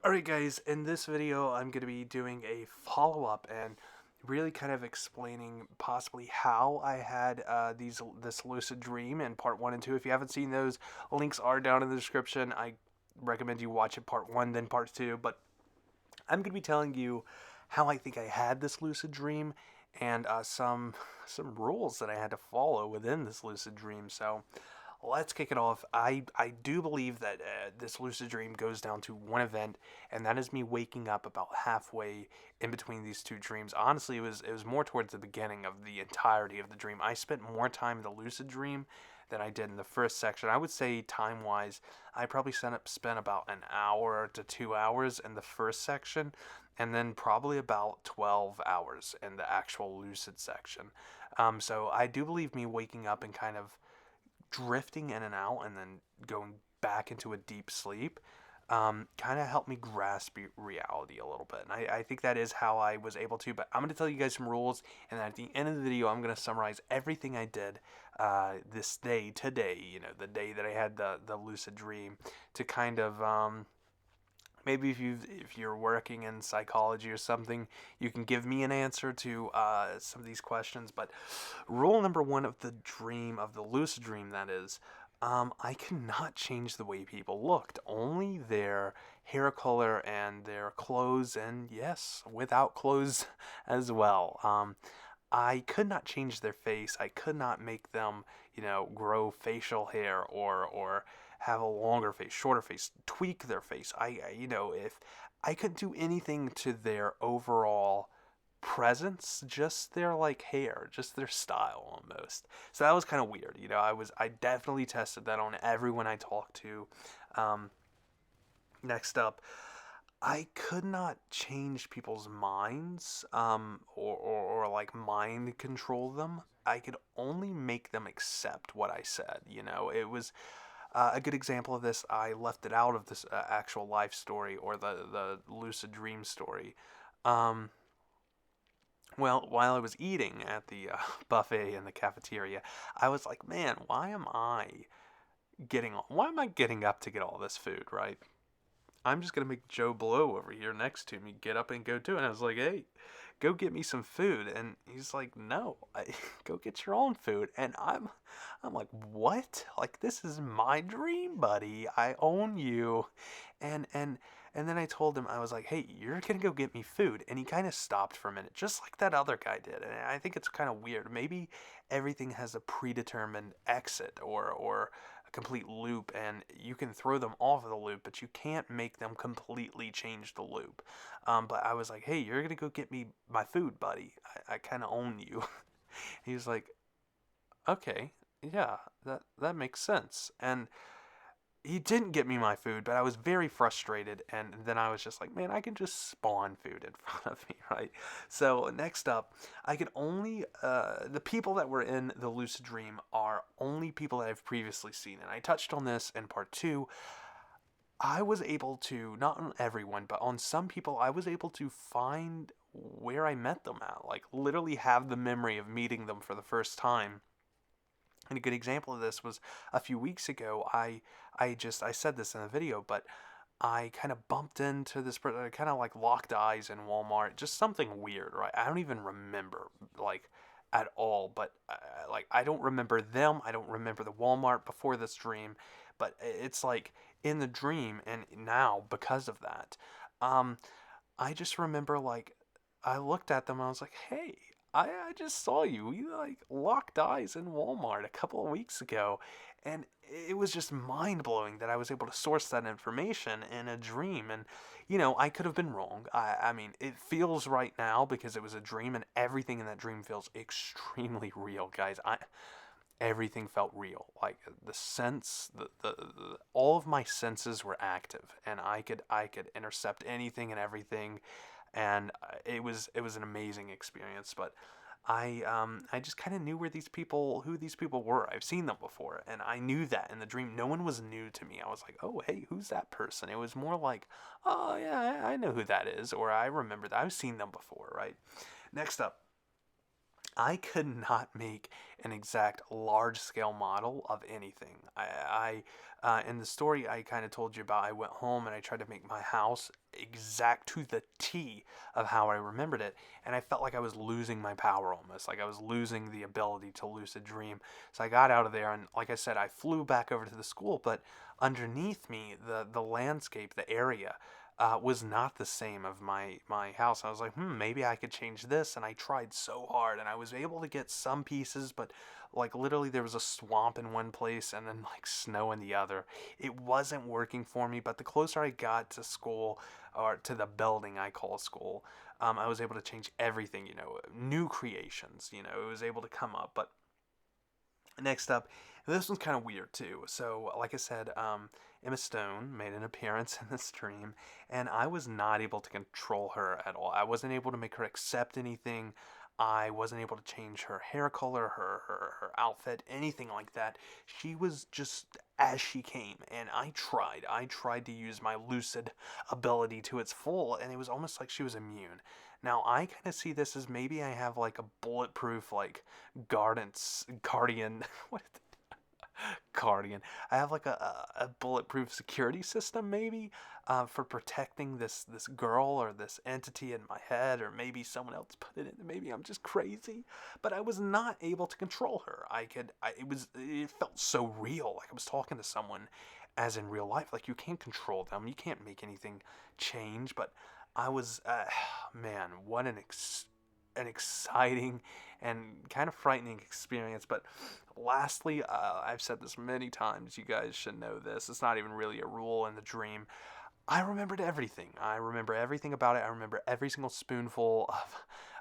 Alright guys, in this video I'm going to be doing a follow-up and really kind of explaining possibly how I had this lucid dream in part 1 and 2. If you haven't seen those, links are down in the description. I recommend you watch it part 1 then part 2, but I'm going to be telling you how I think I had this lucid dream and some rules that I had to follow within this lucid dream. So let's kick it off. I do believe that this lucid dream goes down to one event, and that is me waking up about halfway in between these two dreams. Honestly, it was more towards the beginning of the entirety of the dream. I spent more time in the lucid dream than I did in the first section. I would say time wise, I probably spent about an hour to 2 hours in the first section, and then probably about 12 hours in the actual lucid section. So I do believe me waking up and kind of drifting in and out and then going back into a deep sleep kind of helped me grasp reality a little bit. And I think that is how I was able to. But I'm going to tell you guys some rules, and then at the end of the video, I'm going to summarize everything I did this day, today, the day that I had the lucid dream, to kind of maybe if you're working in psychology or something, you can give me an answer to some of these questions. But rule number one of the dream, of the lucid dream, that is, I cannot change the way people looked. Only their hair color and their clothes, and yes, without clothes as well. I could not change their face. I could not make them, grow facial hair or have a longer face, shorter face, tweak their face. If I couldn't do anything to their overall presence, just their like hair, just their style almost. So that was kind of weird. I definitely tested that on everyone I talked to. Next up, I could not change people's minds, or like mind control them. I could only make them accept what I said. It was a good example of this. I left it out of this actual life story, or the lucid dream story. Um, well, while I was eating at the buffet in the cafeteria, I was like, man, why am I getting up to get all this food, right? I'm just gonna make Joe Blow over here next to me get up and go too. And I was like, hey, go get me some food. And he's like, no, go get your own food. And I'm like, what? Like, this is my dream, buddy. I own you. And then I told him, I was like, hey, you're gonna go get me food. And he kind of stopped for a minute, just like that other guy did. And I think it's kind of weird. Maybe everything has a predetermined exit, or complete loop, and you can throw them off of the loop, but you can't make them completely change the loop. But I was like, hey, you're gonna go get me my food, buddy. I kind of own you. He was like, okay, yeah, that makes sense. And he didn't get me my food, but I was very frustrated, and then I was just like, man, I can just spawn food in front of me, right? So next up, I could only the people that were in the lucid dream are only people that I've previously seen, and I touched on this in part 2. I was able to, not on everyone, but on some people, I was able to find where I met them at, like literally have the memory of meeting them for the first time. And a good example of this was a few weeks ago. I said this in the video, but I kind of bumped into this person. I kind of like locked eyes in Walmart. Just something weird, right? I don't even remember like at all. But like I don't remember them. I don't remember the Walmart before this dream. But it's like in the dream, and now because of that, um, I just remember like I looked at them and I was like, hey, I just saw you. We like locked eyes in Walmart a couple of weeks ago. And it was just mind blowing that I was able to source that information in a dream. And, I could have been wrong. I mean, it feels right now because it was a dream, and everything in that dream feels extremely real, guys. Everything felt real. Like the sense, all of my senses were active, and I could intercept anything and everything, and it was an amazing experience. But I just kind of knew who these people were. I've seen them before, and I knew that in the dream. No one was new to me. I was like, oh hey, who's that person? It was more like, oh yeah, I know who that is, or I remember that. I've seen them before, right? Next up, I could not make an exact large-scale model of anything. In the story I kind of told you about, I went home and I tried to make my house exact to the T of how I remembered it, and I felt like I was losing my power almost, like I was losing the ability to lucid dream. So I got out of there, and like I said, I flew back over to the school, but underneath me, the landscape, the area, was not the same of my house. I was like, maybe I could change this, and I tried so hard, and I was able to get some pieces, but like literally there was a swamp in one place and then like snow in the other. It wasn't working for me, but the closer I got to school, or to the building I call school, I was able to change everything, new creations, it was able to come up. But next up, this one's kind of weird too. So, like I said, Emma Stone made an appearance in the stream, and I was not able to control her at all. I wasn't able to make her accept anything. I wasn't able to change her hair color, her outfit, anything like that. She was just as she came, and I tried. I tried to use my lucid ability to its full, and it was almost like she was immune. Now, I kind of see this as maybe I have like a bulletproof, like, guardian, what is it? Guardian. I have like a bulletproof security system, maybe, for protecting this girl or this entity in my head, or maybe someone else put it in. Maybe I'm just crazy, but I was not able to control her. It felt so real, like I was talking to someone, as in real life. Like, you can't control them, you can't make anything change, but I was, man, what an exciting and kind of frightening experience. But lastly, I've said this many times, you guys should know this. It's not even really a rule in the dream. I remembered everything. I remember everything about it. I remember every single spoonful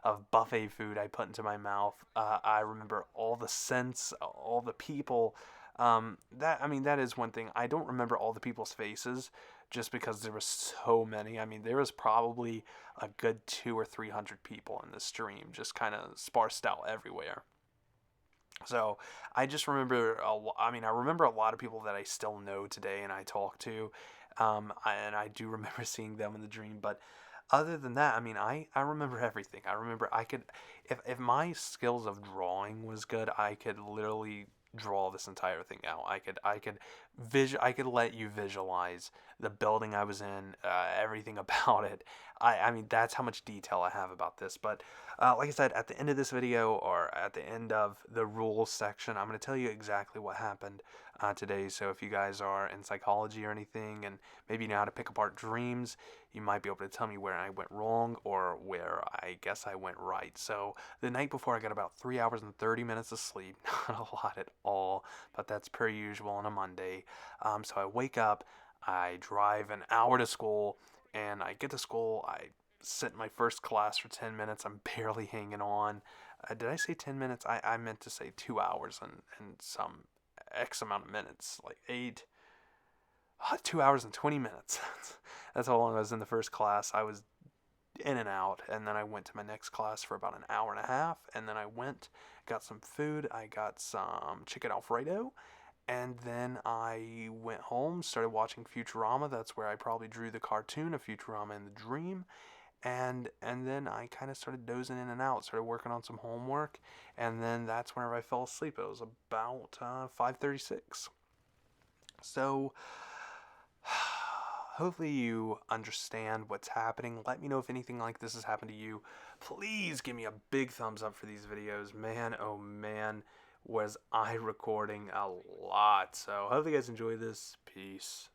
of buffet food I put into my mouth. I remember all the scents, all the people. That is one thing. I don't remember all the people's faces, just because there were so many. I mean, there was probably a good 200 or 300 people in the stream, just kind of sparsed out everywhere. So I just remember I remember a lot of people that I still know today and I talk to, and I do remember seeing them in the dream. But other than that, I remember everything. I remember I could, if my skills of drawing was good, I could literally draw this entire thing out. I could let you visualize the building I was in, everything about it. I mean, that's how much detail I have about this. But like I said, at the end of this video, or at the end of the rules section, I'm going to tell you exactly what happened today. So if you guys are in psychology or anything, and maybe you know how to pick apart dreams, you might be able to tell me where I went wrong or where I guess I went right. So the night before, I got about 3 hours and 30 minutes of sleep. Not a lot at all, but that's per usual on a Monday. So I wake up, I drive an hour to school, and I get to school. I sit in my first class for 10 minutes. I'm barely hanging on. Did I say 10 minutes? I meant to say 2 hours and some X amount of minutes, like 2 hours and 20 minutes. That's how long I was in the first class. I was in and out, and then I went to my next class for about an hour and a half, and then I got some food. I got some chicken Alfredo, and then I went home, started watching Futurama. That's where I probably drew the cartoon of Futurama in the dream. And then I kind of started dozing in and out, started working on some homework, and then that's whenever I fell asleep. It was about 5:36. So hopefully you understand what's happening. Let me know if anything like this has happened to you. Please give me a big thumbs up for these videos. Man, oh man, was I recording a lot. So hopefully you guys enjoy this. Peace.